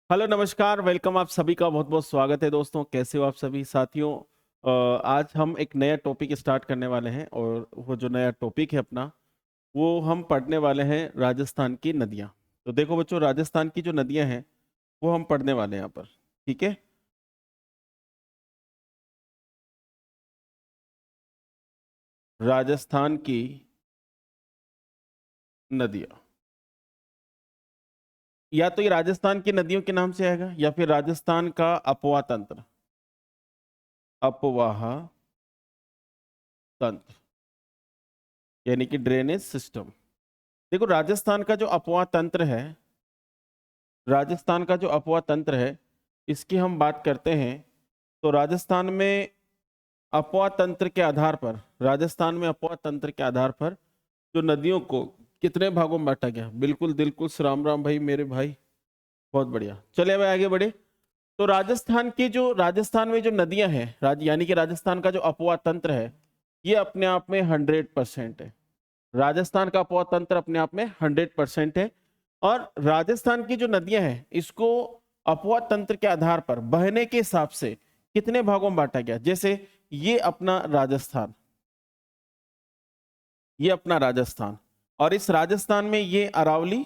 Hello नमस्कार, welcome. आप सभी का बहुत बहुत स्वागत है दोस्तों। कैसे हो आप सभी साथियों? आज हम एक नया टॉपिक स्टार्ट करने वाले हैं और वो जो नया टॉपिक है अपना, वो हम पढ़ने वाले हैं राजस्थान की नदियाँ। तो देखो बच्चों, राजस्थान की जो नदियाँ हैं वो हम पढ़ने वाले हैं यहाँ पर। ठीक है, राजस्थान की नदियाँ, या तो ये राजस्थान की नदियों के नाम से आएगा या फिर राजस्थान का अपवाह तंत्र, अपवाह तंत्र यानी कि ड्रेनेज सिस्टम। देखो, राजस्थान का जो अपवाह तंत्र है, राजस्थान का जो अपवाह तंत्र है, इसकी हम बात करते हैं तो राजस्थान में अपवाह तंत्र के आधार पर, राजस्थान में अपवाह तंत्र के आधार पर जो नदियों को कितने भागों में बांटा गया। बिल्कुल बिल्कुल, राम राम भाई, मेरे भाई, बहुत बढ़िया। चलिए भाई आगे बढ़े। तो राजस्थान में जो नदियां हैं, यानी कि राजस्थान का जो अपवाह तंत्र है, ये अपने आप में 100% है। राजस्थान का अपवाह तंत्र अपने आप में 100% है। और राजस्थान की जो नदियां हैं, इसको अपवाह तंत्र के आधार पर बहने के हिसाब से कितने भागों में बांटा गया। जैसे ये अपना राजस्थान, ये अपना राजस्थान, और इस राजस्थान में ये अरावली,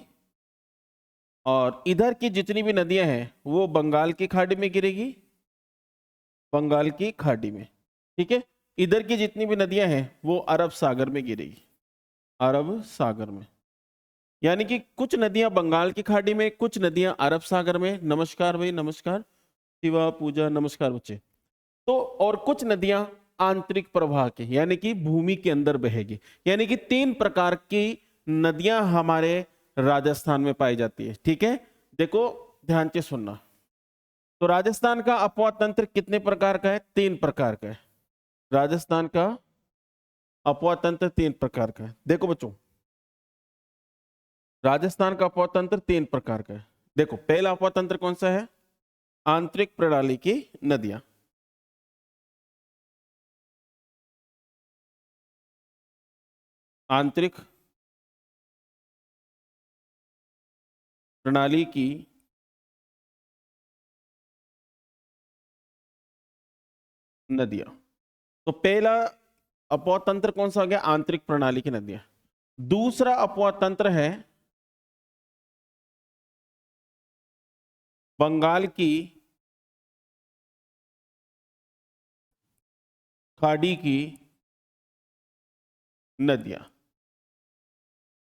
और इधर की जितनी भी नदियां हैं वो बंगाल की खाड़ी में गिरेगी, बंगाल की खाड़ी में। ठीक है, इधर की जितनी भी नदियां हैं वो अरब सागर में गिरेगी, अरब सागर में। यानी कि कुछ नदियां बंगाल की खाड़ी में, कुछ नदियां अरब सागर में। नमस्कार भाई, नमस्कार शिवा, पूजा, नमस्कार बच्चे। तो और कुछ नदियां आंतरिक प्रवाह के यानी कि भूमि के अंदर बहेगी। यानी कि 3 प्रकार की नदियां हमारे राजस्थान में पाई जाती है। ठीक है, देखो ध्यान से सुनना। तो राजस्थान का अपवाह तंत्र कितने प्रकार का है? 3 प्रकार का है। राजस्थान का अपवाह तंत्र 3 प्रकार का है। देखो बच्चों, राजस्थान का अपवाह तंत्र 3 प्रकार का है। देखो, पहला अपवाह तंत्र कौन सा है? आंतरिक प्रणाली की नदियां। आंतरिक प्रणाली की नदियां। तो पहला अपवाह तंत्र कौन सा हो गया? आंतरिक प्रणाली की नदियां। दूसरा अपवाह तंत्र है बंगाल की खाड़ी की नदियां।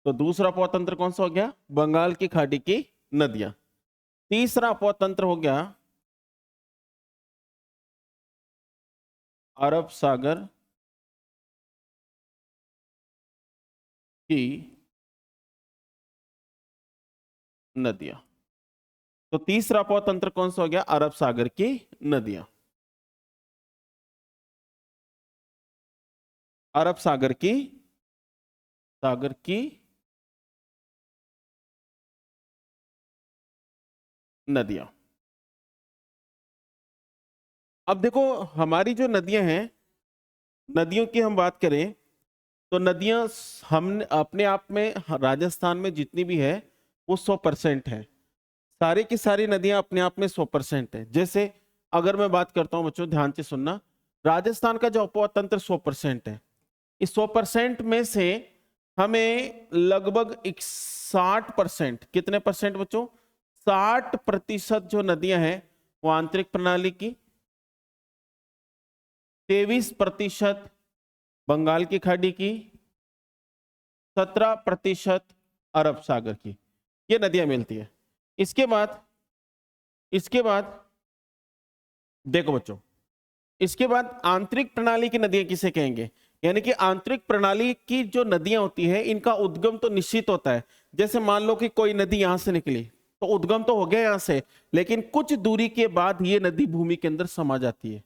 तो दूसरा अपवाह तंत्र कौन सा हो गया? बंगाल की खाड़ी की नदियां। तीसरा अपवाह तंत्र हो गया अरब सागर की नदियां। तो तीसरा अपवाह तंत्र कौन सा हो गया? अरब सागर की नदियां। अरब सागर की नदियां। अब देखो, हमारी जो नदियां हैं, नदियों की हम बात करें तो नदियां हम अपने आप में, राजस्थान में जितनी भी है वो 100% है। सारी की सारी नदियां अपने आप में 100% है। जैसे अगर मैं बात करता हूं बच्चों, ध्यान से सुनना। राजस्थान का जो अपवाह तंत्र 100% है, इस 100% में से हमें लगभग 60%, कितने परसेंट बच्चों? 60% जो नदियां हैं वो आंतरिक प्रणाली की, 23% बंगाल की खाड़ी की, 17% अरब सागर की, ये नदियां मिलती है। इसके बाद, इसके बाद देखो बच्चों, इसके बाद आंतरिक प्रणाली की नदियां किसे कहेंगे? यानी कि आंतरिक प्रणाली की जो नदियां होती है, इनका उद्गम तो निश्चित होता है। जैसे मान लो कि कोई नदी यहां से निकली तो उद्गम तो हो गया यहां से, लेकिन कुछ दूरी के बाद ये नदी भूमि के अंदर समा जाती है।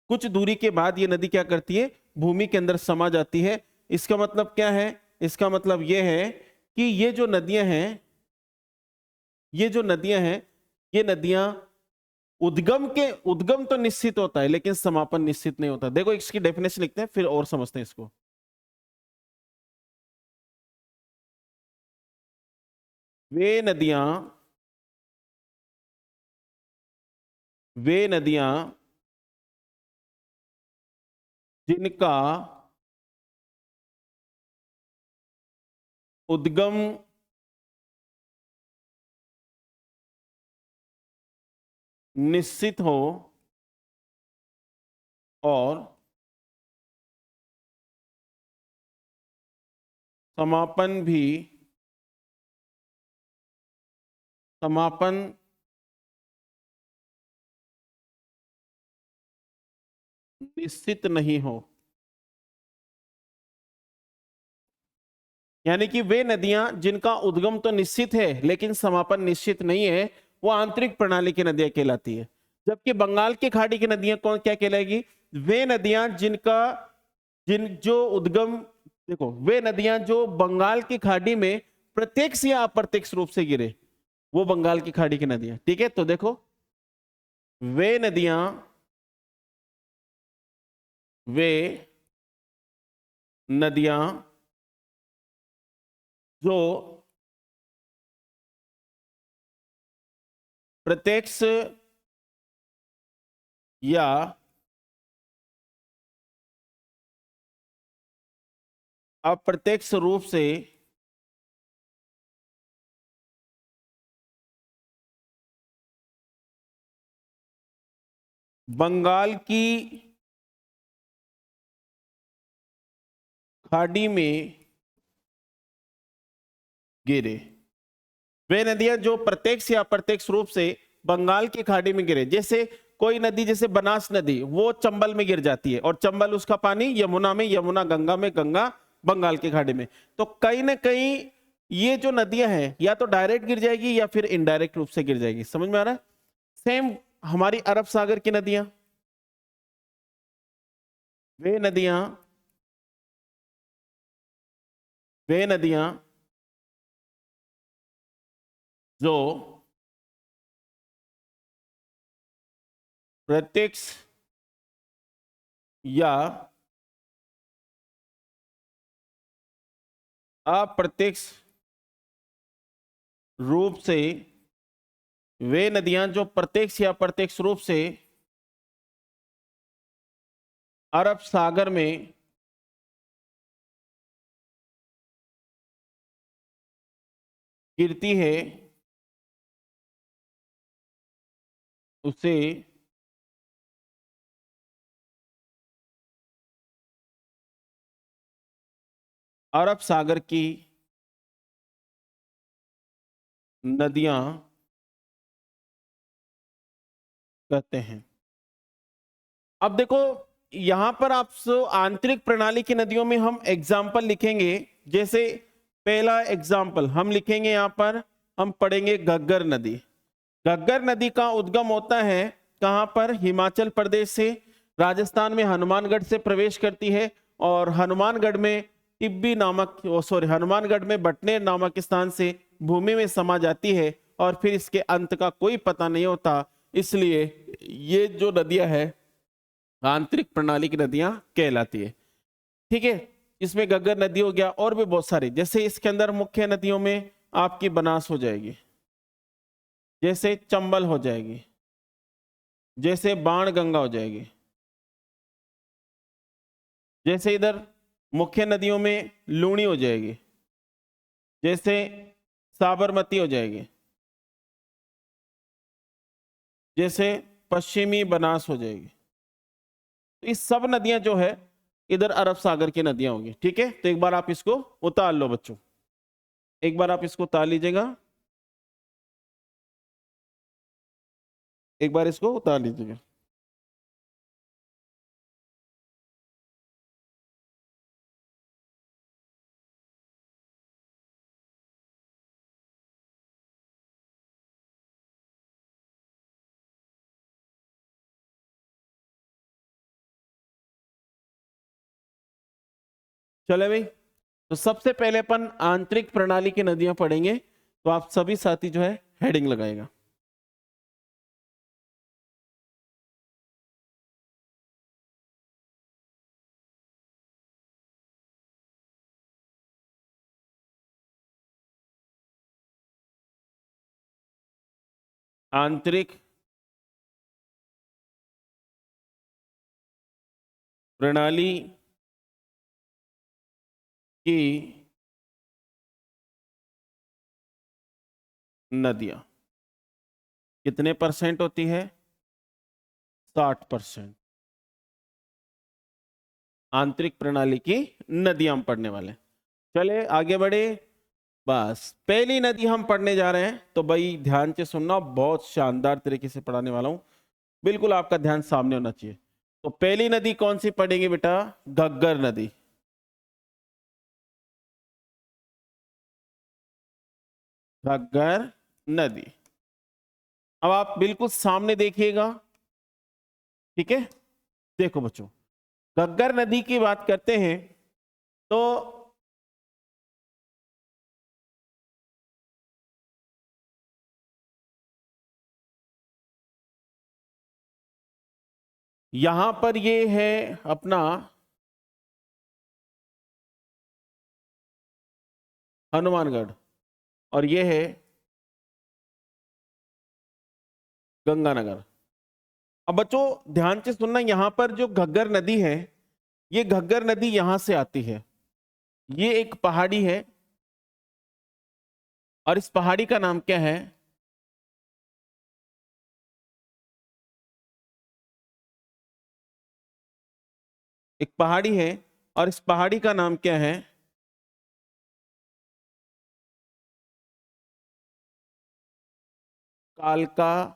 कुछ दूरी के बाद ये नदी क्या करती है? भूमि के अंदर समा जाती है। इसका मतलब क्या है? इसका मतलब यह है कि ये जो नदियां हैं, ये जो नदियां हैं, ये नदियां उद्गम तो निश्चित होता है लेकिन समापन निश्चित नहीं होता। देखो, इसकी डेफिनेशन लिखते हैं फिर और समझते हैं इसको। वे नदियां वे नदियां जिनका उद्गम निश्चित हो और समापन भी समापन निश्चित नहीं हो। यानी कि वे नदियां जिनका उद्गम तो निश्चित है लेकिन समापन निश्चित नहीं है, वो आंतरिक प्रणाली की नदियां कहलाती है। जबकि बंगाल की खाड़ी की नदियां कौन क्या कहलाएगी? वे नदियां जिनका जो उद्गम, देखो, वे नदियां जो बंगाल की खाड़ी में प्रत्यक्ष या अप्रत्यक्ष रूप से गिरे, वो बंगाल की खाड़ी की नदियां। ठीक है, तो देखो, वे नदियां वे नदियां जो प्रत्यक्ष या अप्रत्यक्ष रूप से बंगाल की खाड़ी में गिरे, वे नदियां जो प्रत्यक्ष या अप्रत्यक्ष रूप से बंगाल की खाड़ी में गिरे, जैसे कोई नदी, जैसे बनास नदी, वो चंबल में गिर जाती है और चंबल उसका पानी यमुना में, यमुना गंगा में, गंगा बंगाल की खाड़ी में। तो कहीं ना कहीं ये जो नदियां हैं या तो डायरेक्ट गिर जाएगी या फिर इनडायरेक्ट रूप से गिर जाएगी। समझ में आ रहा है? सेम हमारी अरब सागर की नदियां, वे नदियां वे नदियां जो प्रत्यक्ष या अप्रत्यक्ष रूप से, वे नदियां जो प्रत्यक्ष या अप्रत्यक्ष रूप से अरब सागर में गिरती है, उसे अरब सागर की नदियां कहते हैं। अब देखो, यहां पर आप आंतरिक प्रणाली की नदियों में हम एग्जाम्पल लिखेंगे। जैसे पहला एग्जाम्पल हम लिखेंगे, यहां पर हम पढ़ेंगे घग्गर नदी। घग्गर नदी का उद्गम होता है कहां पर? हिमाचल प्रदेश से, राजस्थान में हनुमानगढ़ से प्रवेश करती है और हनुमानगढ़ में टिब्बी नामक, सॉरी, हनुमानगढ़ में बटनेर नामक स्थान से भूमि में समा जाती है और फिर इसके अंत का कोई पता नहीं होता। इसलिए ये जो नदियां है आंतरिक प्रणाली की नदियां कहलाती है। ठीक है, इसमें घग्गर नदी हो गया, और भी बहुत सारी, जैसे इसके अंदर मुख्य नदियों में आपकी बनास हो जाएगी, जैसे चंबल हो जाएगी, जैसे बाण गंगा हो जाएगी, जैसे इधर मुख्य नदियों में लूणी हो जाएगी, जैसे साबरमती हो जाएगी, जैसे पश्चिमी बनास हो जाएगी। तो ये सब नदियां जो है इधर अरब सागर की नदियां होंगी। ठीक है, तो एक बार आप इसको उतार लो बच्चों, एक बार आप इसको उतार लीजिएगा, एक बार इसको उतार लीजिएगा। चले भाई, तो सबसे पहले अपन आंतरिक प्रणाली की नदियां पढ़ेंगे, तो आप सभी साथी जो है हेडिंग लगाएगा। आंतरिक प्रणाली की नदियां कितने परसेंट होती है? 60%। आंतरिक प्रणाली की नदियां हम पढ़ने वाले हैं। चले आगे बढ़े। बस पहली नदी हम पढ़ने जा रहे हैं, तो भाई ध्यान से सुनना, बहुत शानदार तरीके से पढ़ाने वाला हूं, बिल्कुल आपका ध्यान सामने होना चाहिए। तो पहली नदी कौन सी पढ़ेंगे बेटा? घग्गर नदी। घग्गर नदी। अब आप बिल्कुल सामने देखिएगा, ठीक है? देखो बच्चों, घग्गर नदी की बात करते हैं तो यहां पर ये है अपना हनुमानगढ़, और ये है गंगानगर। अब बच्चों ध्यान से सुनना, यहां पर जो घग्गर नदी है, ये घग्गर नदी यहां से आती है। ये एक पहाड़ी है, और इस पहाड़ी का नाम क्या है? एक पहाड़ी है, और इस पहाड़ी का नाम क्या है? कालका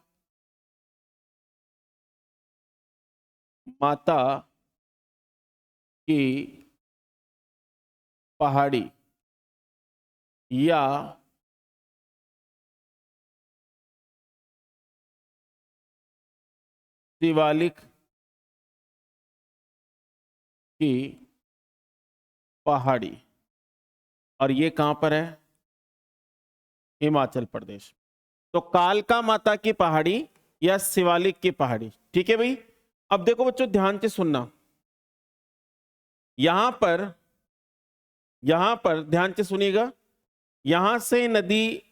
माता की पहाड़ी, या शिवालिक की पहाड़ी। और ये कहां पर है? हिमाचल प्रदेश। तो कालका माता की पहाड़ी या शिवालिक की पहाड़ी, ठीक है भाई। अब देखो बच्चों ध्यान से सुनना, यहां पर ध्यान से सुनिएगा, यहां से नदी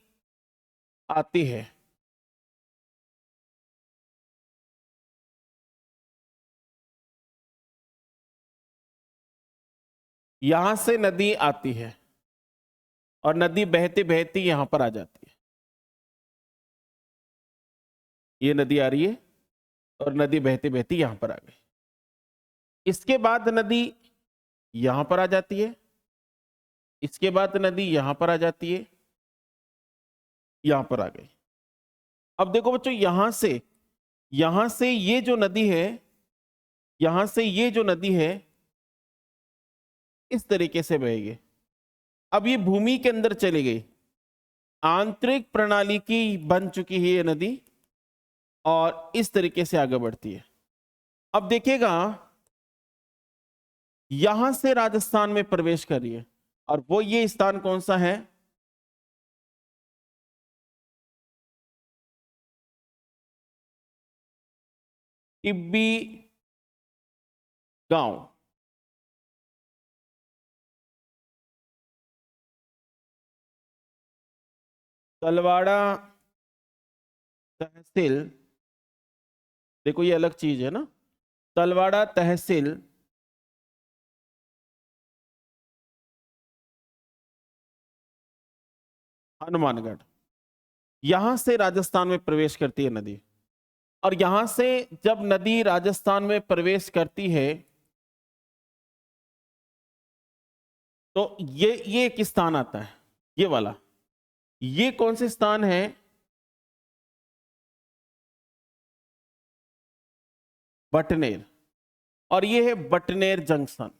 आती है, यहां से नदी आती है, और नदी बहती बहती यहां पर आ जाती है। ये नदी आ रही है, और नदी बहती बहती यहां पर आ गई। इसके बाद नदी यहां पर आ जाती है, इसके बाद नदी यहां पर आ जाती है, यहां पर आ गई। अब देखो बच्चों, यहां से ये जो नदी है, यहां से ये जो नदी है इस तरीके से बहेगी। अब ये भूमि के अंदर चली गई, आंतरिक प्रणाली की बन चुकी है ये नदी, और इस तरीके से आगे बढ़ती है। अब देखिएगा, यहां से राजस्थान में प्रवेश कर रही है, और वो ये स्थान कौन सा है? टिब्बी गांव। तलवाड़ा तहसील, देखो ये अलग चीज है ना, तलवाड़ा तहसील हनुमानगढ़। यहां से राजस्थान में प्रवेश करती है नदी, और यहां से जब नदी राजस्थान में प्रवेश करती है, तो ये एक स्थान आता है, ये वाला। ये कौन से स्थान है? बटनेर, और ये है बटनेर जंक्शन।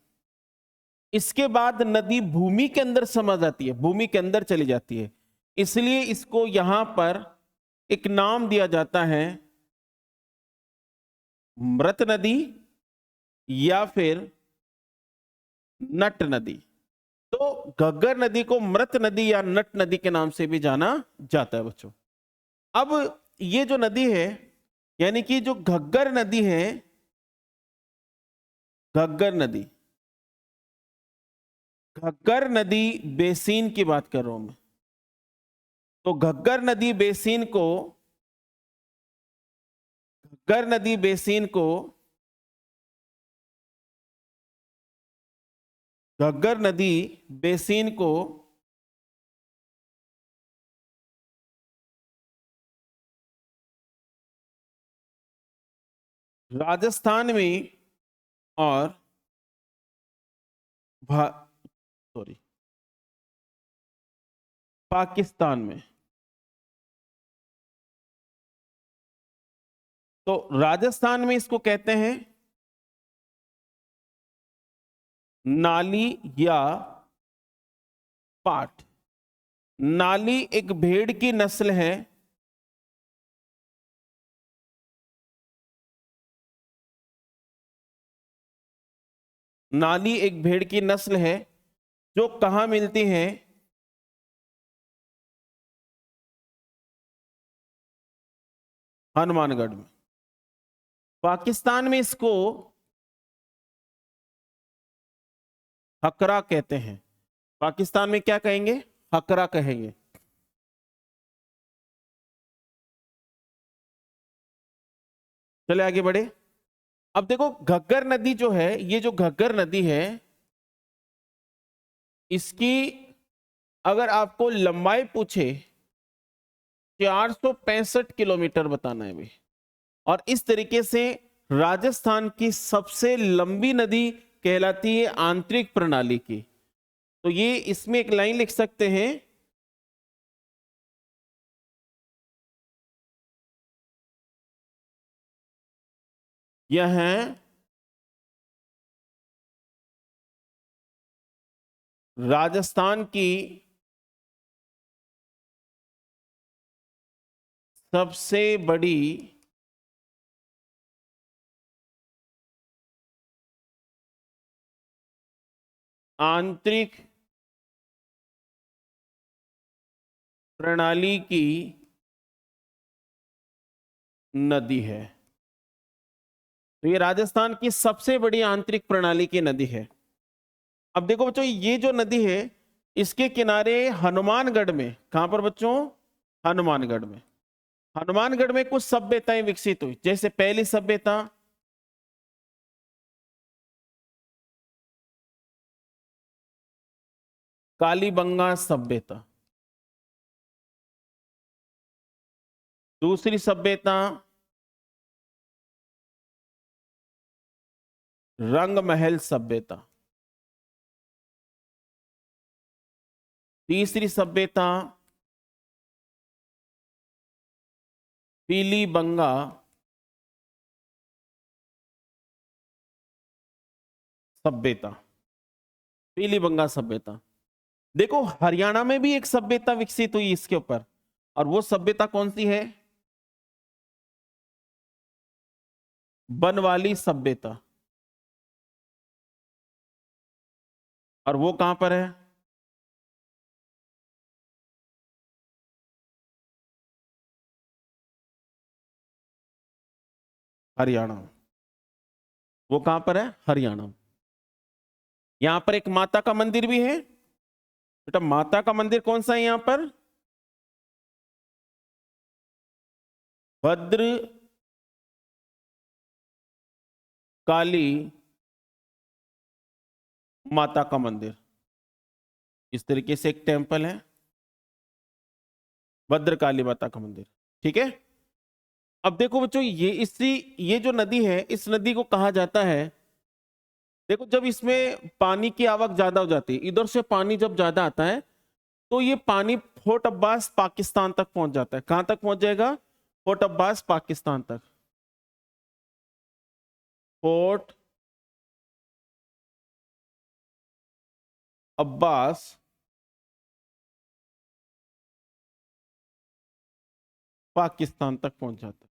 इसके बाद नदी भूमि के अंदर समा जाती है, भूमि के अंदर चली जाती है, इसलिए इसको यहां पर एक नाम दिया जाता है, मृत नदी या फिर नट नदी। तो घग्गर नदी को मृत नदी या नट नदी के नाम से भी जाना जाता है बच्चों। अब ये जो नदी है, यानी कि जो घग्गर नदी है, घग्गर नदी, घग्गर नदी बेसिन की बात कर रहा हूं मैं। तो घग्गर नदी बेसिन को, घग्गर नदी बेसिन को घग्गर नदी बेसिन को राजस्थान में और सॉरी पाकिस्तान में। तो राजस्थान में इसको कहते हैं नाली या पाट। नाली एक भेड़ की नस्ल है नाली एक भेड़ की नस्ल है जो कहां मिलती है? हनुमानगढ़ में। पाकिस्तान में इसको हकरा कहते हैं। पाकिस्तान में क्या कहेंगे? हकरा कहेंगे। चले आगे बढ़े। अब देखो घग्गर नदी जो है, ये जो घग्गर नदी है इसकी अगर आपको लंबाई पूछे 465 किलोमीटर बताना है भाई। और इस तरीके से राजस्थान की सबसे लंबी नदी कहलाती है आंतरिक प्रणाली की। तो ये इसमें एक लाइन लिख सकते हैं, यह है राजस्थान की सबसे बड़ी आंतरिक प्रणाली की नदी है। तो ये राजस्थान की सबसे बड़ी आंतरिक प्रणाली की नदी है। अब देखो बच्चों, ये जो नदी है इसके किनारे हनुमानगढ़ में, कहां पर बच्चों? हनुमानगढ़ में। हनुमानगढ़ में कुछ सभ्यताएं विकसित हुई। जैसे पहली सभ्यता कालीबंगा सभ्यता। दूसरी सभ्यता रंगमहल सभ्यता। तीसरी सभ्यता पीलीबंगा सभ्यता। पीलीबंगा सभ्यता। देखो हरियाणा में भी एक सभ्यता विकसित हुई इसके ऊपर, और वो सभ्यता कौन सी है? बनवाली सभ्यता। और वो कहां पर है? हरियाणा। वो कहां पर है? हरियाणा। यहां पर एक माता का मंदिर भी है बेटा। माता का मंदिर कौन सा है यहां पर? भद्र काली माता का मंदिर। इस तरीके से एक टेंपल है भद्रकाली माता का मंदिर। ठीक है। अब देखो बच्चों, ये जो नदी है इस नदी को कहा जाता है, देखो जब इसमें पानी की आवक ज्यादा हो जाती है, इधर से पानी जब ज्यादा आता है तो ये पानी फोर्ट अब्बास पाकिस्तान तक पहुंच जाता है। कहां तक पहुंच जाएगा? फोर्ट अब्बास पाकिस्तान तक। फोर्ट अब्बास पाकिस्तान तक पहुंच जाता है।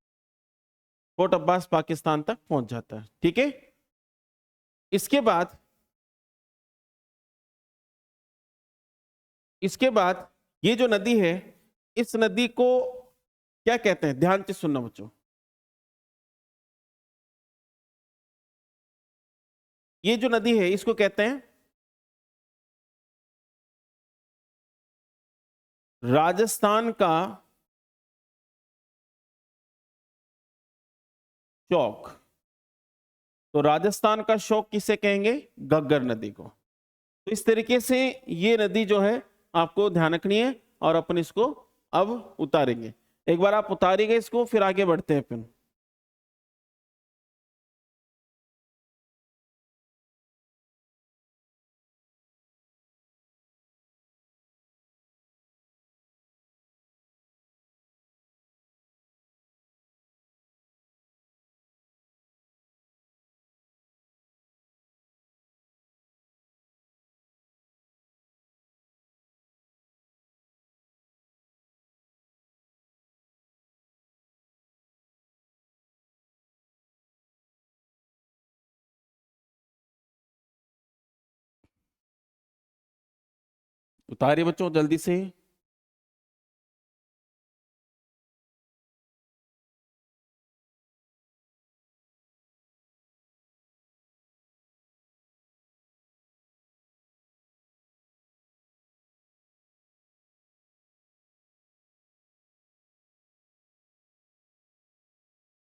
फोर्ट अब्बास पाकिस्तान तक पहुंच जाता है। ठीक है। इसके बाद ये जो नदी है इस नदी को क्या कहते हैं? ध्यान से सुनना बच्चों। ये जो नदी है इसको कहते हैं राजस्थान का शौक। तो राजस्थान का शौक किसे कहेंगे? घग्गर नदी को। तो इस तरीके से ये नदी जो है आपको ध्यान रखनी है और अपन इसको अब उतारेंगे। एक बार आप उतारेंगे इसको, फिर आगे बढ़ते हैं अपन। उतारिए बच्चों जल्दी से।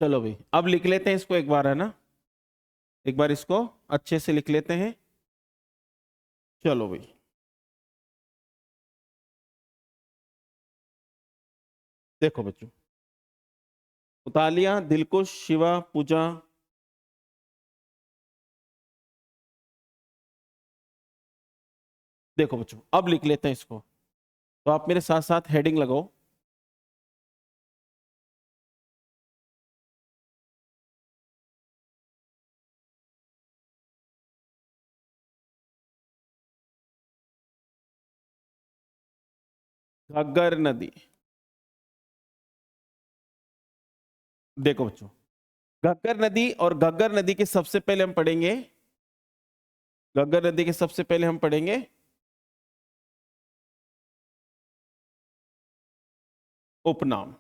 चलो भाई, अब लिख लेते हैं इसको एक बार, है ना। एक बार इसको अच्छे से लिख लेते हैं। चलो भाई, देखो बच्चों, उतार लिया। दिलकुश, शिवा, पूजा। देखो बच्चों, अब लिख लेते हैं इसको। तो आप मेरे साथ साथ हेडिंग लगाओ। घग्गर नदी। देखो बच्चों, घग्गर नदी, और घग्गर नदी के सबसे पहले हम पढ़ेंगे, घग्गर नदी के सबसे पहले हम पढ़ेंगे उपनाम।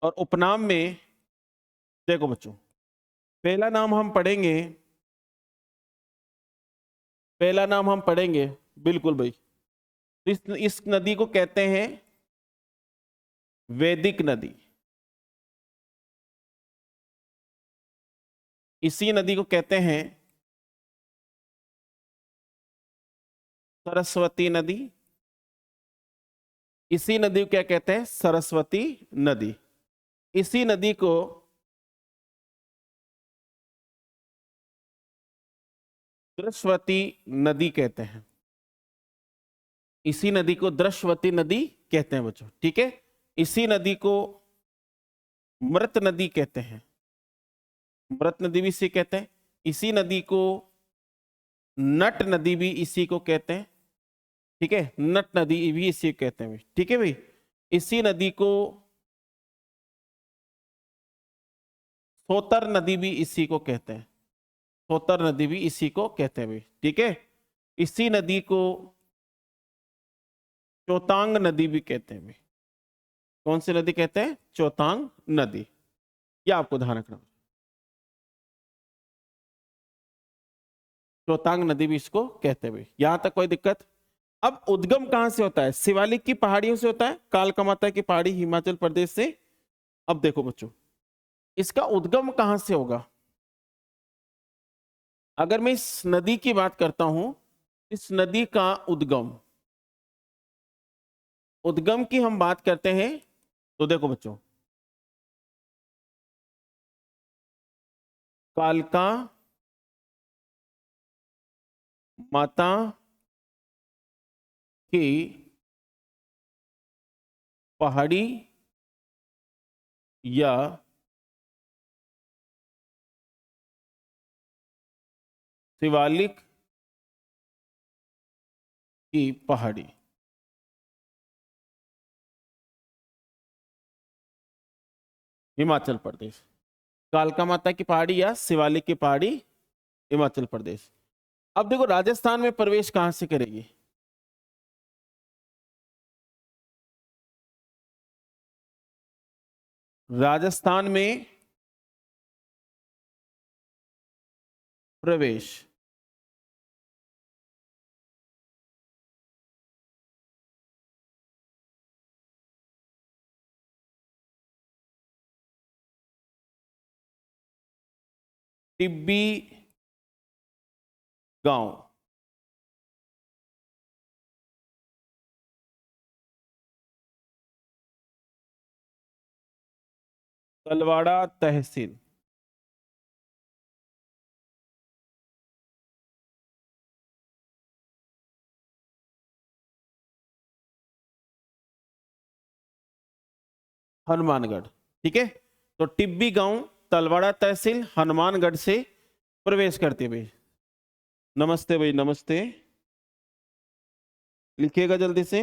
और उपनाम में देखो बच्चों, पहला नाम हम पढ़ेंगे, पहला नाम हम पढ़ेंगे, बिल्कुल भाई, इस नदी को कहते हैं वैदिक नदी। इसी नदी को कहते हैं सरस्वती नदी। इसी नदी को क्या कहते हैं? सरस्वती नदी। इसी नदी को दृश्यवती नदी कहते हैं। इसी नदी को दृश्यवती नदी कहते हैं बच्चों, ठीक है। इसी नदी को मृत नदी कहते हैं, मृत नदी भी इसी कहते हैं। इसी नदी को नट नदी भी इसी को कहते हैं, ठीक है। नट नदी भी इसी को कहते हैं, ठीक है भाई। इसी नदी को सोतर नदी भी इसी को कहते हैं, सोतर नदी भी इसी को कहते हैं भाई, ठीक है। इसी नदी को चौतांग नदी भी कहते हैं भाई। कौन सी नदी कहते हैं? चौतांग नदी। यह आपको ध्यान रखना, चौतांग नदी भी इसको कहते हैं भाई। यहां तक कोई दिक्कत? अब उद्गम कहां से होता है? शिवालिक की पहाड़ियों से होता है, कालका माता की पहाड़ी हिमाचल प्रदेश से। अब देखो बच्चों, इसका उद्गम कहां से होगा? अगर मैं इस नदी की बात करता हूं, इस नदी का उद्गम, उद्गम की हम बात करते हैं, तो देखो बच्चों, कालका माता की पहाड़ी या शिवालिक की पहाड़ी, हिमाचल प्रदेश। कालका माता की पहाड़ी या शिवालिक की पहाड़ी, हिमाचल प्रदेश। अब देखो, राजस्थान में प्रवेश कहां से करेगी? राजस्थान में प्रवेश टिब्बी गांव। तलवाड़ा तहसील। हनुमानगढ़। ठीक है, तो टिब्बी गांव, तलवाड़ा तहसील, हनुमानगढ़ से प्रवेश करते हुए। नमस्ते भाई, नमस्ते। लिखिएगा जल्दी से।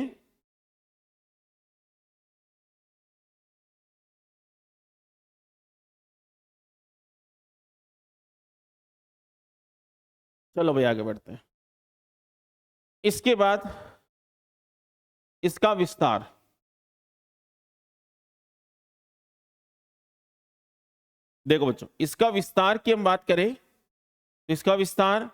चलो भाई आगे बढ़ते हैं। इसके बाद इसका विस्तार। देखो बच्चों, इसका विस्तार की हम बात करें तो इसका विस्तार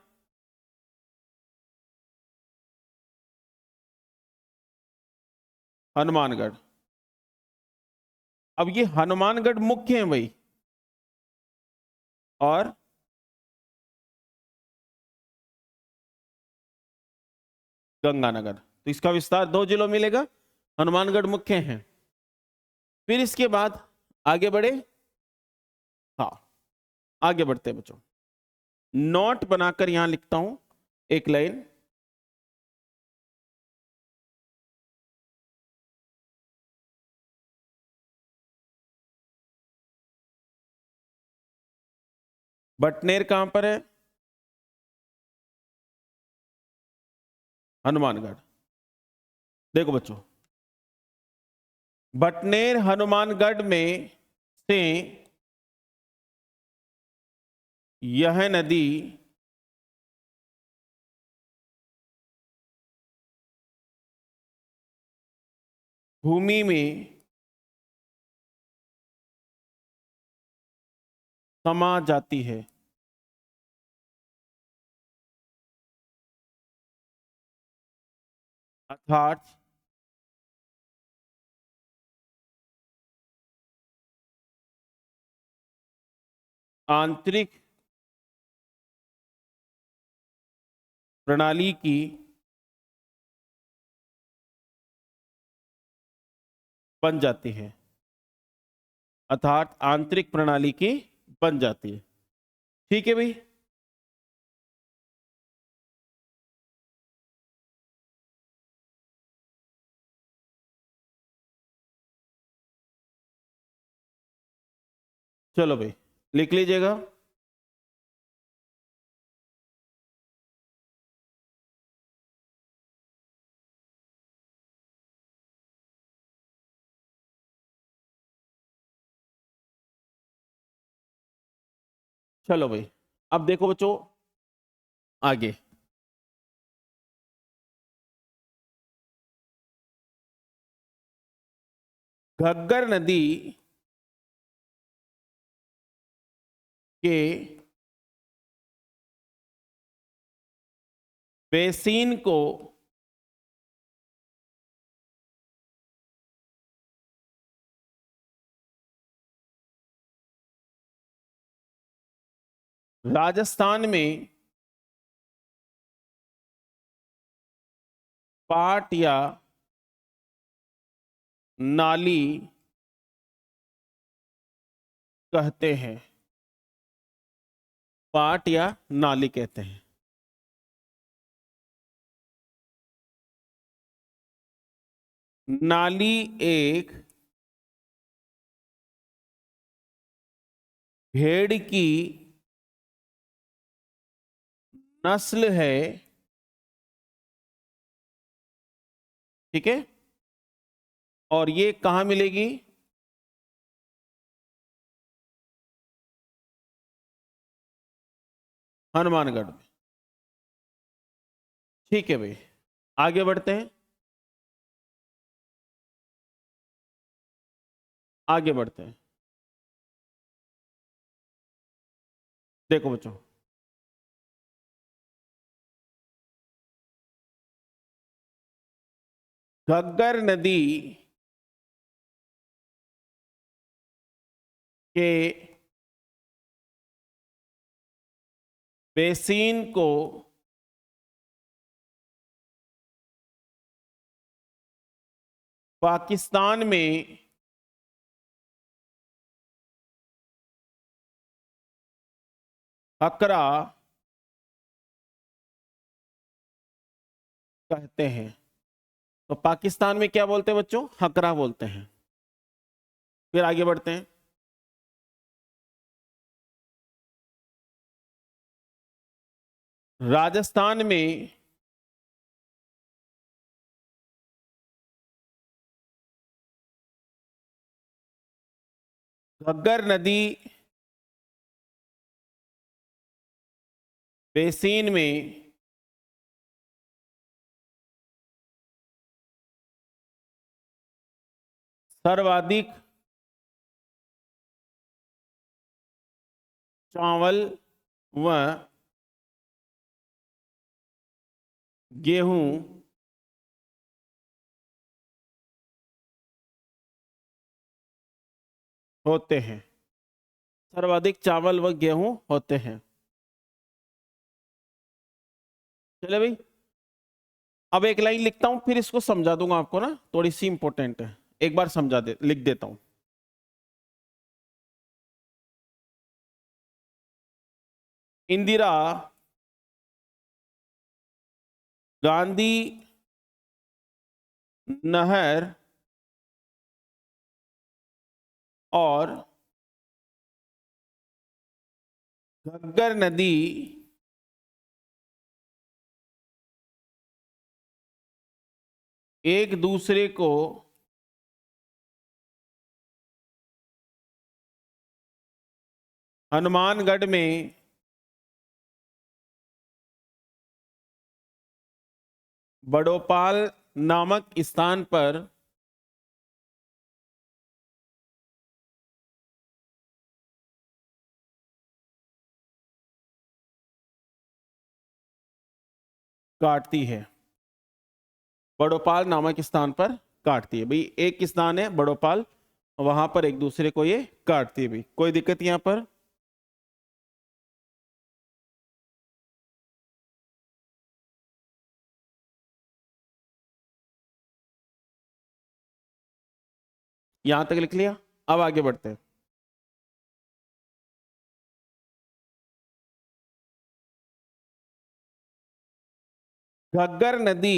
हनुमानगढ़। अब ये हनुमानगढ़ मुख्य है भाई, और गंगानगर, तो इसका विस्तार 2 जिलों में मिलेगा। हनुमानगढ़ मुख्य है। फिर इसके बाद आगे बढ़े। हाँ, आगे बढ़ते हैं बच्चों। नोट बनाकर यहां लिखता हूं एक लाइन। बटनेर कहां पर है? हनुमानगढ़। देखो बच्चों, बटनेर हनुमानगढ़ में से यह नदी भूमि में समा जाती है। अर्थात आंतरिक प्रणाली की बन जाती है। अर्थात आंतरिक प्रणाली की बन जाती है। ठीक है भाई। चलो भाई, लिख लीजिएगा। चलो भाई, अब देखो बच्चों आगे। घग्गर नदी के बेसिन को राजस्थान में पाट या नाली कहते हैं। पाट या नाली कहते हैं। नाली एक भेड़ की नस्ल है। ठीक है, और ये कहां मिलेगी? हनुमानगढ़ में। ठीक है भाई, आगे बढ़ते हैं। आगे बढ़ते हैं। देखो बच्चों, घग्गर नदी के बेसिन को पाकिस्तान में हकरा कहते हैं। तो पाकिस्तान में क्या बोलते हैं बच्चों? हकरा बोलते हैं। फिर आगे बढ़ते हैं। राजस्थान में घग्गर नदी बेसिन में सर्वाधिक चावल व गेहूं होते हैं। सर्वाधिक चावल व गेहूं होते हैं। चले भाई, अब एक लाइन लिखता हूं, फिर इसको समझा दूंगा आपको ना, थोड़ी सी इंपॉर्टेंट है। एक बार लिख देता हूं। इंदिरा गांधी नहर और घग्गर नदी एक दूसरे को हनुमानगढ़ में बड़ोपाल नामक स्थान पर काटती है। बड़ोपाल नामक स्थान पर काटती है भाई। एक स्थान है बड़ोपाल, वहां पर एक दूसरे को ये काटती है भाई। कोई दिक्कत यहां पर? यहां तक लिख लिया? अब आगे बढ़ते हैं। घग्गर नदी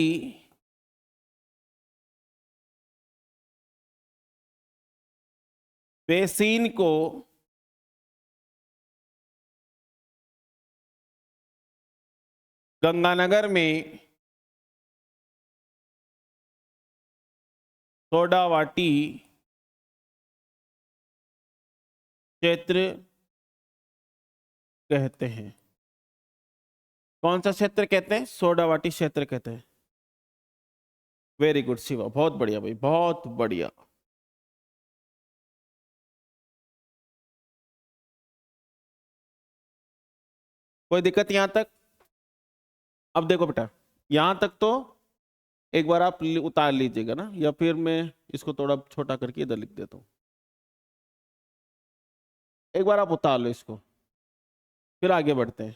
बेसिन को गंगानगर में सोडावाटी क्षेत्र कहते हैं। कौन सा क्षेत्र कहते हैं? सोडावाटी क्षेत्र कहते हैं। वेरी गुड शिवा, बहुत बढ़िया भाई, बहुत बढ़िया। कोई दिक्कत यहां तक? अब देखो बेटा, यहां तक तो एक बार आप उतार लीजिएगा ना, या फिर मैं इसको थोड़ा छोटा करके इधर लिख देता हूं। एक बार आप उतार लो इसको, फिर आगे बढ़ते हैं।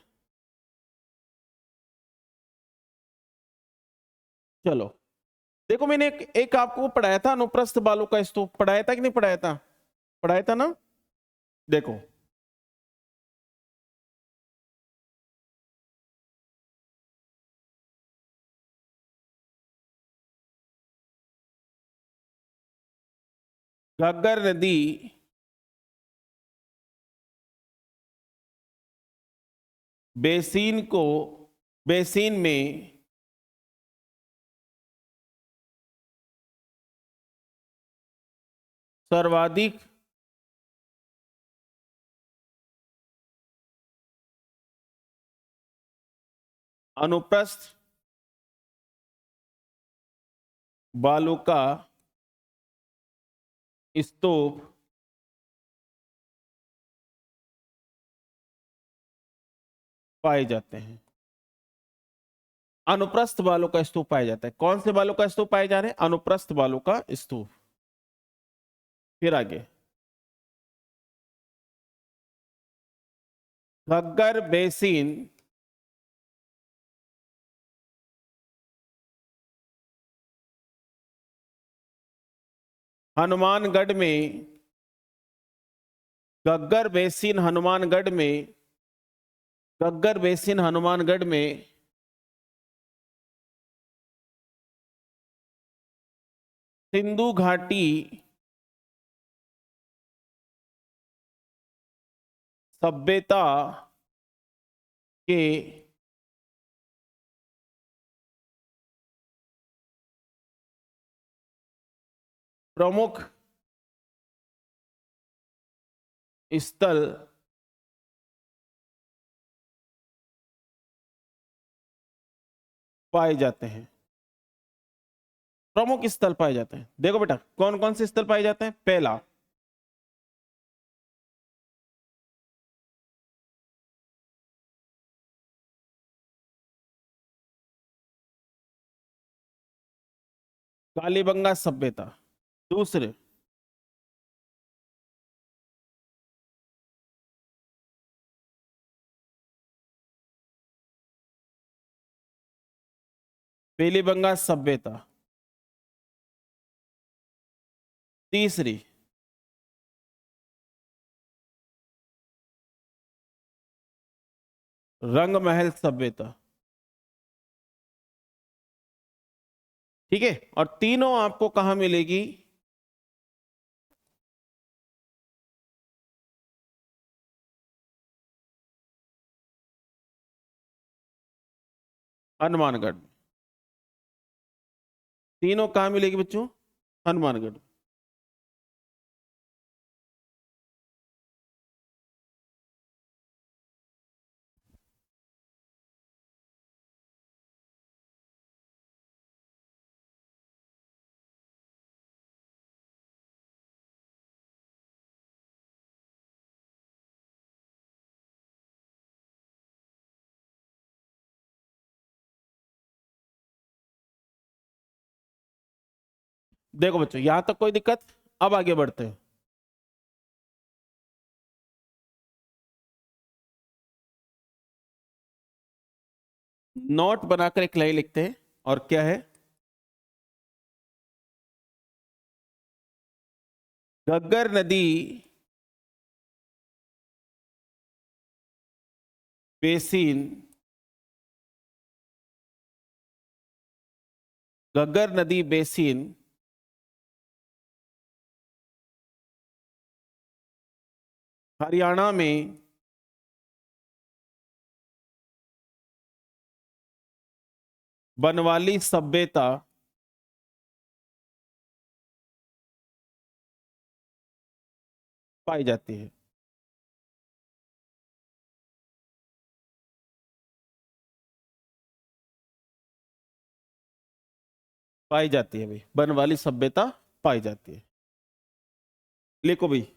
चलो देखो, मैंने एक आपको पढ़ाया था, अनुप्रस्थ बालू का स्तूप। पढ़ाया था कि नहीं पढ़ाया था? पढ़ाया था ना? देखो, घग्गर नदी बेसिन में सर्वाधिक अनुप्रस्थ बालू का स्तूप पाए जाते हैं। अनुप्रस्थ बालू का स्तूप पाया जाता है। कौन से बालू का स्तूप पाए जा रहे हैं? अनुप्रस्थ बालू का स्तूप। फिर आगे, घग्गर बेसिन हनुमानगढ़ में, गग्गर बेसिन हनुमानगढ़ में, गग्गर बेसिन हनुमानगढ़ में सिंधु घाटी सभ्यता के प्रमुख स्थल पाए जाते हैं। प्रमुख स्थल पाए जाते हैं, देखो बेटा कौन कौन से स्थल पाए जाते हैं। पहला, कालीबंगा सभ्यता। दूसरे, पीलीबंगा सभ्यता। तीसरी, रंग महल सभ्यता। ठीक है, और तीनों आपको कहां मिलेगी? हनुमानगढ़ में। तीनों कहां मिलेगी बच्चों? हनुमानगढ़। देखो बच्चों यहां तक कोई दिक्कत? अब आगे बढ़ते हैं। नोट बनाकर एक लाइन लिखते हैं, और क्या है? घग्गर नदी बेसिन, घग्गर नदी बेसिन हरियाणा में बनवाली सभ्यता पाई जाती है। पाई जाती है भाई, बनवाली सभ्यता पाई जाती है। लिखो भाई।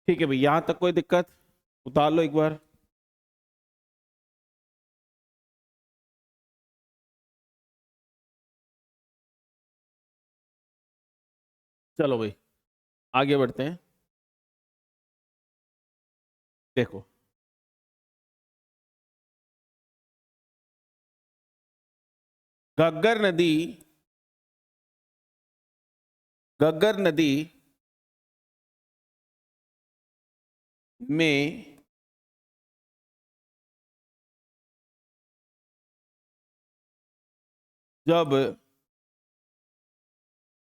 ठीक है भाई, यहां तक कोई दिक्कत? उतार लो एक बार। चलो भाई आगे बढ़ते हैं। देखो, घग्गर नदी, घग्गर नदी में जब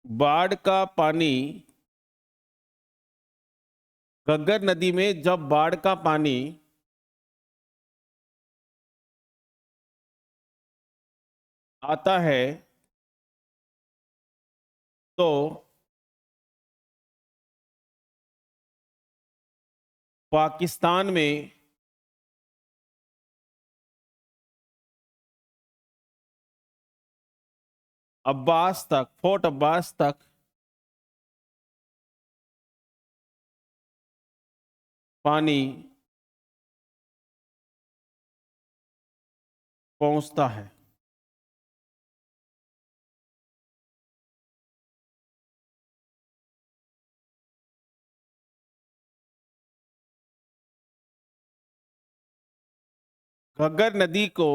बाढ़ का पानी, घग्गर नदी में जब बाढ़ का पानी आता है तो पाकिस्तान में अब्बास तक, फोर्ट अब्बास तक पानी पहुंचता है। घग्गर नदी को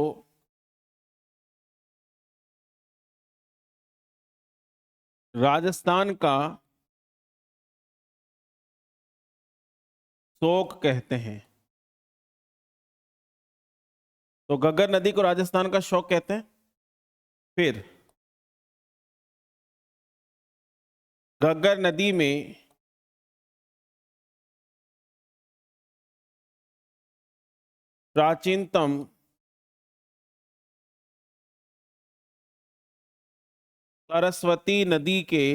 राजस्थान का शोक कहते हैं। तो घग्गर नदी को राजस्थान का शोक कहते हैं। फिर घग्गर नदी में प्राचीनतम सरस्वती नदी के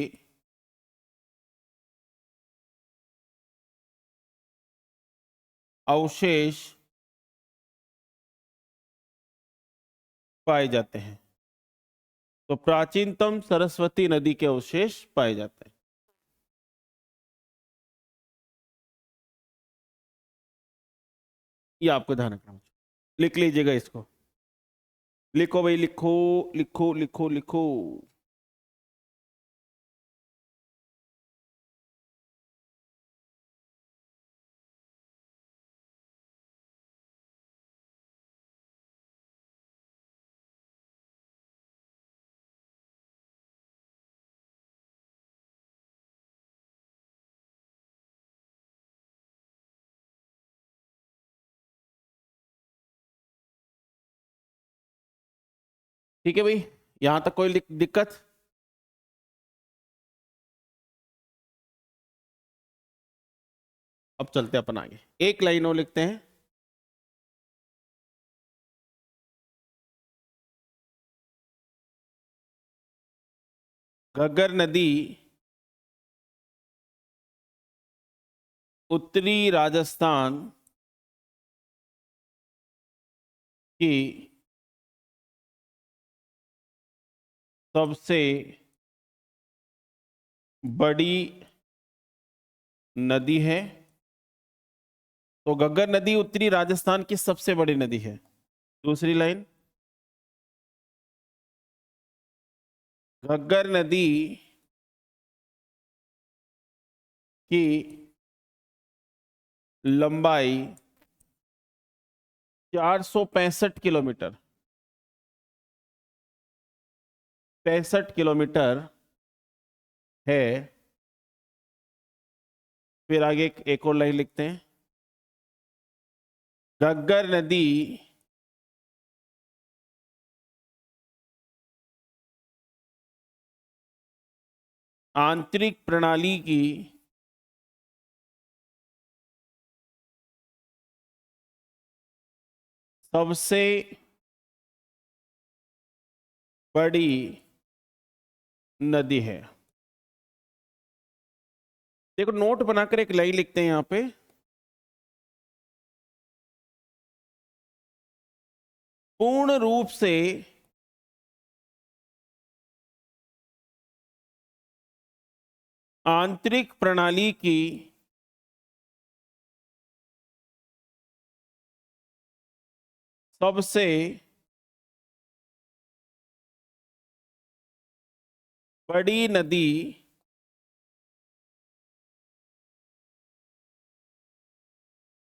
अवशेष पाए जाते हैं। तो प्राचीनतम सरस्वती नदी के अवशेष पाए जाते हैं। ये आपको ध्यान रखना, लिख लीजिएगा इसको। लिखो भाई, लिखो लिखो लिखो लिखो। ठीक है भाई, यहां तक कोई दिक्कत? अब चलते अपन आगे, एक लाइन और लिखते हैं। घग्गर नदी उत्तरी राजस्थान की सबसे बड़ी नदी है। तो घग्गर नदी उत्तरी राजस्थान की सबसे बड़ी नदी है। दूसरी लाइन, घग्गर नदी की लंबाई 465 किलोमीटर, 65 किलोमीटर है। फिर आगे एक और लाइन लिखते हैं। घग्गर नदी आंतरिक प्रणाली की सबसे बड़ी नदी है। देखो, नोट बनाकर एक लाइन लिखते हैं यहां पे। पूर्ण रूप से आंतरिक प्रणाली की सबसे बड़ी नदी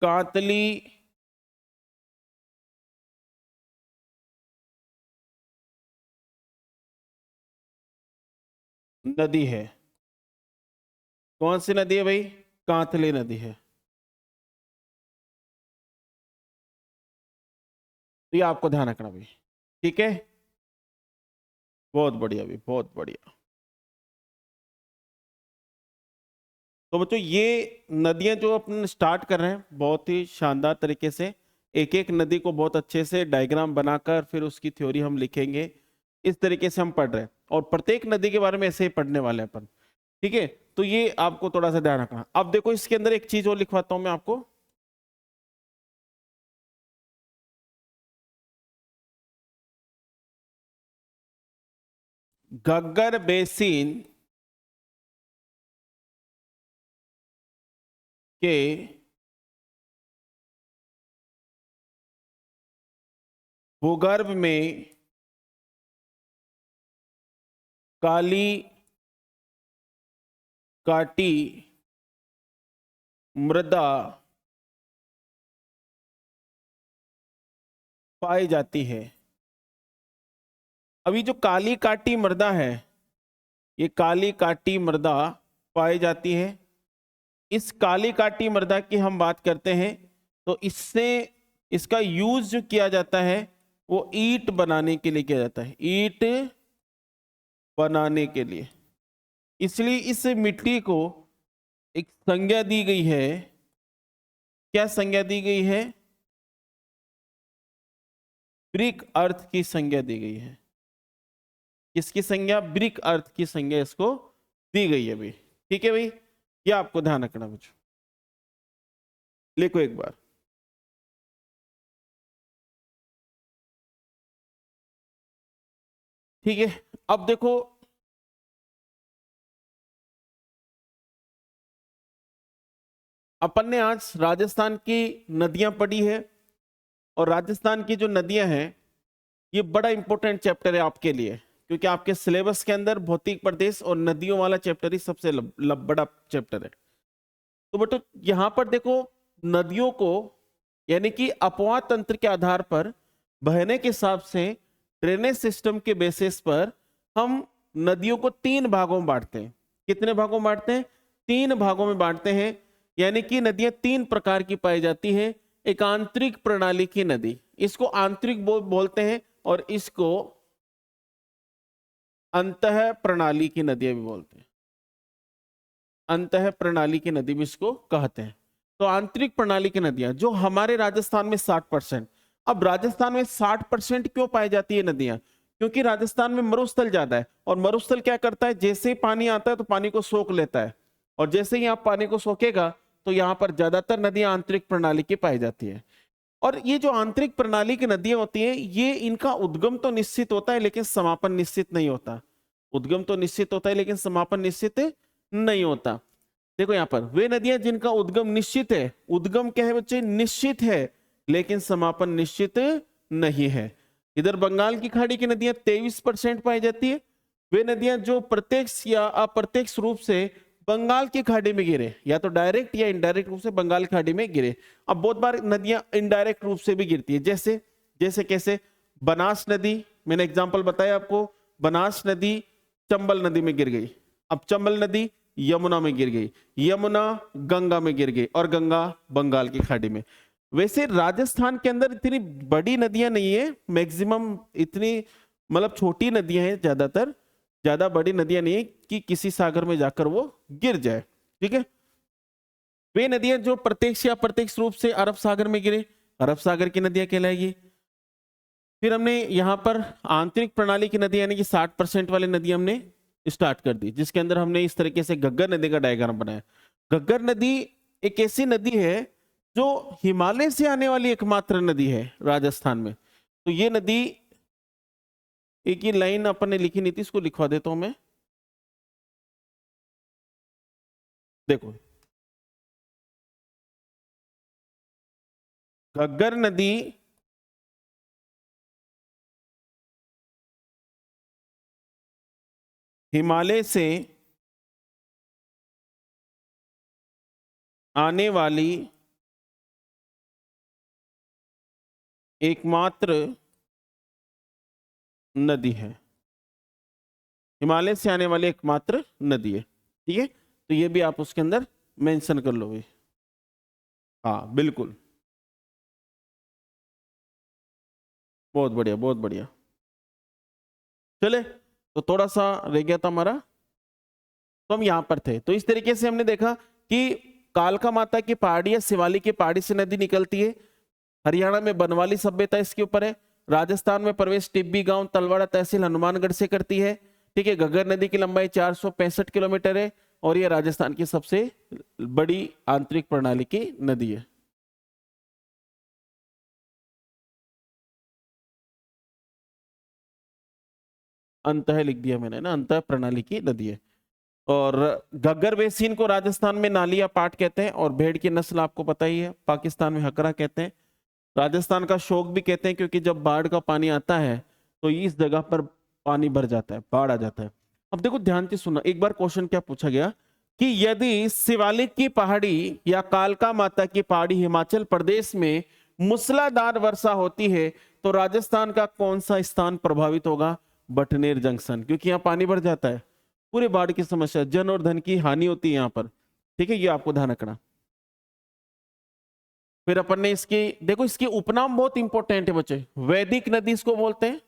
कातली नदी है। कौन सी नदी है भाई? कांतली नदी है। तो ये आपको ध्यान रखना भाई, ठीक है। बहुत बढ़िया भाई, बहुत बढ़िया। तो बच्चों, ये नदियां जो अपन स्टार्ट कर रहे हैं बहुत ही शानदार तरीके से, एक एक नदी को बहुत अच्छे से डायग्राम बनाकर फिर उसकी थ्योरी हम लिखेंगे। इस तरीके से हम पढ़ रहे हैं और प्रत्येक नदी के बारे में ऐसे ही पढ़ने वाले हैं अपन, ठीक है। तो ये आपको थोड़ा सा ध्यान रखना। अब देखो, इसके अंदर एक चीज और लिखवाता हूं मैं आपको। घग्गर बेसिन के भूगर्भ में काली काटी मृदा पाई जाती है। अभी जो काली काटी मृदा है, ये काली काटी मृदा पाई जाती है। इस काली काटी मृदा की हम बात करते हैं तो इससे इसका यूज जो किया जाता है वो ईंट बनाने के लिए किया जाता है, ईंट बनाने के लिए। इसलिए इस मिट्टी को एक संज्ञा दी गई है। क्या संज्ञा दी गई है? ब्रिक अर्थ की संज्ञा दी गई है। किसकी संज्ञा? ब्रिक अर्थ की संज्ञा इसको दी गई है भाई। ठीक है भाई, ये आपको ध्यान रखना बच्चों। लिखो एक बार। ठीक है, अब देखो अपन ने आज राजस्थान की नदियां पढ़ी है, और राजस्थान की जो नदियां हैं ये बड़ा इंपॉर्टेंट चैप्टर है आपके लिए, क्योंकि आपके सिलेबस के अंदर भौतिक प्रदेश और नदियों वाला चैप्टर ही सबसे बड़ा चैप्टर है। तो बेटो यहां पर देखो, नदियों को यानी कि अपवाह तंत्र के आधार पर बहने के हिसाब से ड्रेनेज सिस्टम के बेसिस पर हम नदियों को 3 भागों में बांटते हैं। कितने भागों में बांटते हैं? 3 भागों में बांटते हैं। यानी कि नदियां 3 प्रकार की पाई जाती है। एक आंतरिक प्रणाली की नदी, इसको आंतरिक बोलते हैं, और इसको अंतः प्रणाली की नदियां भी बोलते हैं। अंतः प्रणाली की नदी भी इसको कहते हैं। तो आंतरिक प्रणाली की नदियां जो हमारे राजस्थान में 60%। अब राजस्थान में 60% क्यों पाई जाती है नदियां? क्योंकि राजस्थान में मरुस्थल ज्यादा है, और मरुस्थल क्या करता है, जैसे ही पानी आता है तो पानी को सोख लेता है, और जैसे ही आप पानी को सोखेगा तो यहाँ पर ज्यादातर नदियां आंतरिक प्रणाली की पाई जाती है। और ये जो आंतरिक प्रणाली की नदियां होती है, ये इनका उद्गम तो निश्चित होता है लेकिन समापन निश्चित नहीं होता। उद्गम तो निश्चित होता है लेकिन समापन निश्चित नहीं होता। देखो यहाँ पर वे नदियां जिनका उद्गम निश्चित है, उद्गम क्या है बच्चे? निश्चित है, लेकिन समापन निश्चित नहीं है। इधर बंगाल की खाड़ी की नदियां 23% पाई जाती है। वे नदियां जो प्रत्यक्ष या अप्रत्यक्ष रूप से बंगाल की खाड़ी में गिरे, या तो डायरेक्ट या इनडायरेक्ट रूप से बंगाल की खाड़ी में गिरे। अब बहुत बार नदियां इनडायरेक्ट रूप से भी गिरती है, जैसे जैसे कैसे? बनास नदी, मैंने एग्जांपल बताया आपको, बनास नदी चंबल नदी में गिर गई। अब चंबल नदी यमुना में गिर गई, यमुना गंगा में गिर गई, और गंगा बंगाल की खाड़ी में। वैसे राजस्थान के अंदर इतनी बड़ी नदियां नहीं है, मैक्सिमम इतनी मतलब छोटी नदियां हैं, ज्यादातर ज्यादा बड़ी नदियां नहीं है कि किसी सागर में जाकर वो गिर जाए। ठीक है, वे नदियां जो प्रत्यक्ष या अप्रत्यक्ष रूप से अरब सागर में गिरे, अरब सागर की नदियां कहलाएगी। फिर हमने यहाँ पर आंतरिक प्रणाली की नदी यानी कि 60% वाली नदी हमने स्टार्ट कर दी, जिसके अंदर हमने इस तरीके से घग्गर नदी का डायग्राम बनाया। घग्गर नदी एक ऐसी नदी है जो हिमालय से आने वाली एकमात्र नदी है राजस्थान में। तो ये नदी, एक ही लाइन अपन ने लिखी नहीं थी, इसको लिखवा देता हूं मैं। देखो, घग्गर नदी हिमालय से आने वाली एकमात्र नदी है, हिमालय से आने वाली एकमात्र नदी है। ठीक है, तो ये भी आप उसके अंदर मेंशन कर लो भाई। हाँ बिल्कुल, बहुत बढ़िया बहुत बढ़िया। चले, तो थोड़ा सा रह गया था हमारा, तो हम यहां पर थे। तो इस तरीके से हमने देखा कि कालका माता की पहाड़ी या शिवालिक की पहाड़ी से नदी निकलती है। हरियाणा में बनवाली सभ्यता इसके ऊपर है। राजस्थान में प्रवेश टिब्बी गांव तलवाड़ा तहसील हनुमानगढ़ से करती है। ठीक है, घग्गर नदी की लंबाई 465 किलोमीटर है, और यह राजस्थान की सबसे बड़ी आंतरिक प्रणाली की नदी है। अंतः लिख दिया मैंने ना, अंतः प्रणाली की नदी है। और घग्गर बेसिन को राजस्थान में नाली या पाट कहते हैं, और भेड़ की नस्ल आपको पता ही है, पाकिस्तान में हकरा कहते हैं, राजस्थान का शोक भी कहते हैं, क्योंकि जब बाढ़ का पानी आता है तो इस जगह पर पानी भर जाता है, बाढ़ आ जाता है। अब देखो ध्यान से सुनना, एक बार क्वेश्चन क्या पूछा गया कि यदि शिवालिक की पहाड़ी या कालका माता की पहाड़ी हिमाचल प्रदेश में मूसलाधार वर्षा होती है तो राजस्थान का कौन सा स्थान प्रभावित होगा? बटनेर जंक्शन, क्योंकि यहाँ पानी भर जाता है, पूरे बाढ़ की समस्या, जन और धन की हानि होती है यहाँ पर। ठीक है, ये आपको ध्यान रखना। फिर अपन ने इसकी, देखो इसकी उपनाम बहुत इंपॉर्टेंट है बच्चे, वैदिक नदी इसको बोलते हैं,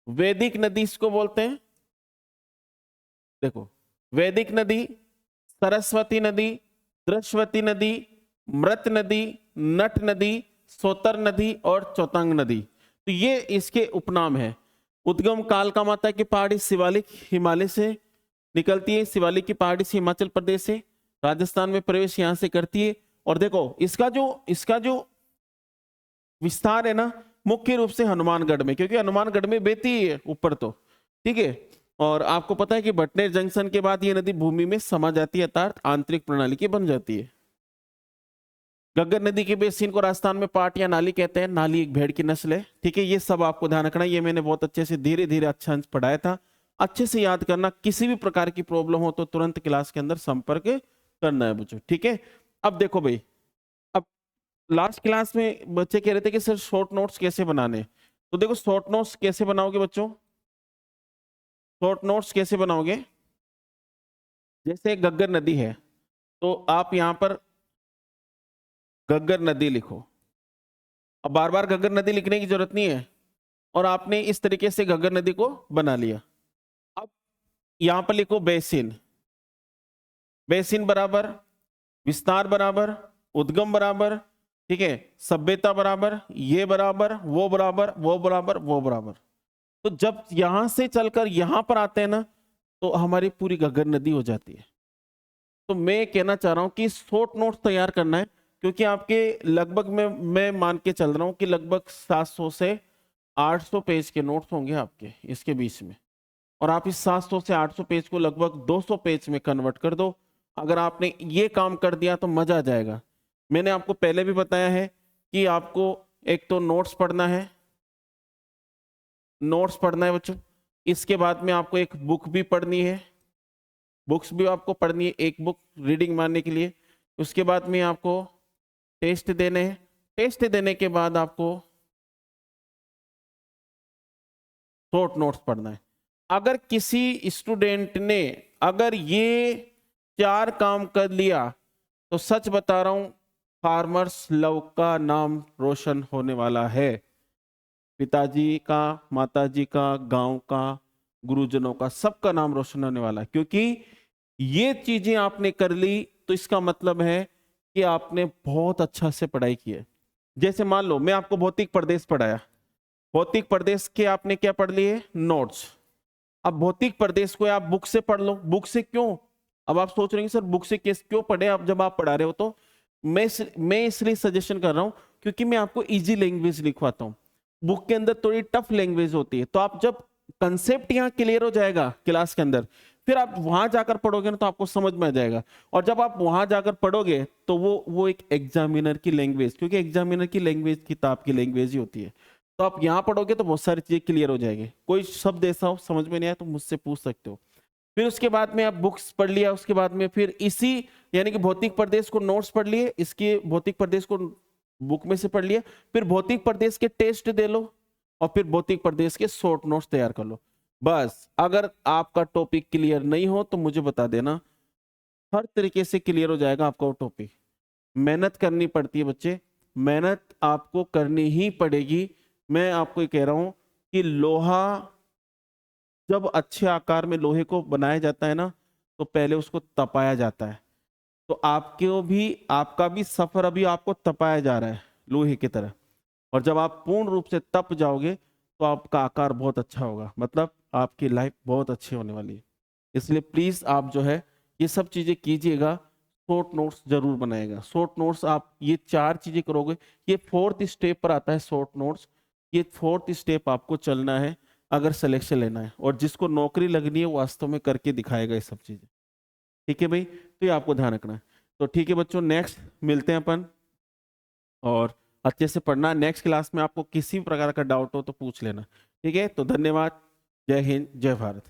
वैदिक नदी इसको बोलते हैं। देखो वैदिक नदी, सरस्वती नदी, दृश्यवती नदी, मृत नदी, नट नदी, सोतर नदी और चौतंग नदी, तो ये इसके उपनाम है। उद्गम कालका माता की पहाड़ी शिवालिक हिमालय से निकलती है, शिवालिक की पहाड़ी से हिमाचल प्रदेश से राजस्थान में प्रवेश यहां से करती है। और देखो इसका जो विस्तार है ना, मुख्य रूप से हनुमानगढ़ में, क्योंकि हनुमानगढ़ में बहती है ऊपर तो, ठीक है। और आपको पता है कि बटनेर जंक्शन के बाद ये नदी भूमि में समा जाती है, अर्थात आंतरिक प्रणाली की बन जाती है। घग्गर नदी के बेसिन को राजस्थान में पाट या नाली कहते हैं, नाली एक भेड़ की नस्ल है, ठीक है। ये सब आपको ध्यान रखना, ये मैंने बहुत अच्छे से धीरे धीरे अच्छा अंश पढ़ाया था, अच्छे से याद करना। किसी भी प्रकार की प्रॉब्लम हो तो तुरंत क्लास के अंदर संपर्क करना है बच्चों, ठीक है। अब देखो भाई, अब लास्ट क्लास में बच्चे कह रहे थे कि सर शॉर्ट नोट्स कैसे बनाने, तो देखो शॉर्ट नोट्स कैसे बनाओगे बच्चों, शॉर्ट नोट्स कैसे बनाओगे? जैसे घग्गर नदी है तो आप यहां पर घग्गर नदी लिखो, अब बार बार घग्गर नदी लिखने की जरूरत नहीं है, और आपने इस तरीके से घग्गर नदी को बना लिया। अब यहां पर लिखो बेसिन, बेसिन बराबर विस्तार बराबर उद्गम बराबर, ठीक है, सभ्यता बराबर, ये बराबर वो बराबर वो बराबर वो बराबर। तो जब यहां से चलकर यहां पर आते हैं ना, तो हमारी पूरी घग्गर नदी हो जाती है। तो मैं कहना चाह रहा हूं कि शॉर्ट नोट्स तैयार करना है, क्योंकि आपके लगभग मैं मान के चल रहा हूं कि लगभग 700 से 800 पेज के नोट्स होंगे आपके इसके बीच में, और आप इस 700 से 800 पेज को लगभग 200 पेज में कन्वर्ट कर दो। अगर आपने ये काम कर दिया तो मजा आ जाएगा। मैंने आपको पहले भी बताया है कि आपको एक तो नोट्स पढ़ना है, नोट्स पढ़ना है बच्चों, इसके बाद में आपको एक बुक भी पढ़नी है, बुक्स भी आपको पढ़नी है, एक बुक रीडिंग मारने के लिए। उसके बाद में आपको टेस्ट देने हैं, टेस्ट देने के बाद आपको शॉर्ट नोट्स पढ़ना है। अगर किसी स्टूडेंट ने अगर ये 4 काम कर लिया तो सच बता रहा हूं, फार्मर्स लव का नाम रोशन होने वाला है, पिताजी का, माताजी का, गांव का, गुरुजनों का, सबका नाम रोशन होने वाला है। क्योंकि ये चीजें आपने कर ली तो इसका मतलब है कि आपने बहुत अच्छा से पढ़ाई की है। जैसे मान लो मैं आपको भौतिक प्रदेश पढ़ाया, भौतिक प्रदेश के आपने क्या पढ़ लिए? नोट्स। अब भौतिक प्रदेश को आप बुक से पढ़ लो। बुक से क्यों? अब आप सोच रहे हैं सर बुक से क्यों पढ़े आप, जब आप पढ़ा रहे हो तो मैं इसलिए सजेशन कर रहा हूं क्योंकि मैं आपको इजी लैंग्वेज लिखवाता हूं। बुक के अंदर थोड़ी टफ लैंग्वेज होती है, तो आप जब कंसेप्ट यहाँ क्लियर हो जाएगा क्लास के अंदर, फिर आप वहां जाकर पढ़ोगे ना तो आपको समझ में आ जाएगा। और जब आप वहां जाकर पढ़ोगे तो वो एक एग्जामिनर की लैंग्वेज, क्योंकि एग्जामिनर की लैंग्वेज किताब की लैंग्वेज ही होती है, तो आप यहाँ पढ़ोगे तो बहुत सारी चीजें क्लियर हो जाएगी। कोई शब्द ऐसा हो समझ में नहीं आया तो मुझसे पूछ सकते हो। फिर उसके बाद में आप बुक्स पढ़ लिया, उसके बाद में फिर इसी यानी कि भौतिक प्रदेश को नोट्स पढ़ लिए, इसके भौतिक प्रदेश को बुक में से पढ़ लिया, फिर भौतिक प्रदेश के टेस्ट दे लो, और फिर भौतिक प्रदेश के शॉर्ट नोट्स तैयार कर लो। बस अगर आपका टॉपिक क्लियर नहीं हो तो मुझे बता देना, हर तरीके से क्लियर हो जाएगा आपका वो टॉपिक। मेहनत करनी पड़ती है बच्चे, मेहनत आपको करनी ही पड़ेगी। मैं आपको ये कह रहा हूं कि लोहा जब अच्छे आकार में लोहे को बनाया जाता है ना, तो पहले उसको तपाया जाता है। तो आपका भी सफर अभी आपको तपाया जा रहा है लोहे की तरह, और जब आप पूर्ण रूप से तप जाओगे तो आपका आकार बहुत अच्छा होगा, मतलब आपकी लाइफ बहुत अच्छी होने वाली है। इसलिए प्लीज आप जो है ये सब चीजें कीजिएगा, शॉर्ट नोट्स जरूर बनाएगा। शॉर्ट नोट्स आप ये 4 चीजें करोगे, ये 4th स्टेप पर आता है शॉर्ट नोट्स, ये 4th स्टेप आपको चलना है। अगर सिलेक्शन लेना है, और जिसको नौकरी लगनी है वो वास्तव में करके दिखाएगा ये सब चीजें। ठीक है भाई, तो ये आपको ध्यान रखना है। तो ठीक है बच्चों, नेक्स्ट मिलते हैं अपन, और अच्छे से पढ़ना। नेक्स्ट क्लास में आपको किसी प्रकार का डाउट हो तो पूछ लेना। ठीक है, तो धन्यवाद। जय हिंद, जय भारत।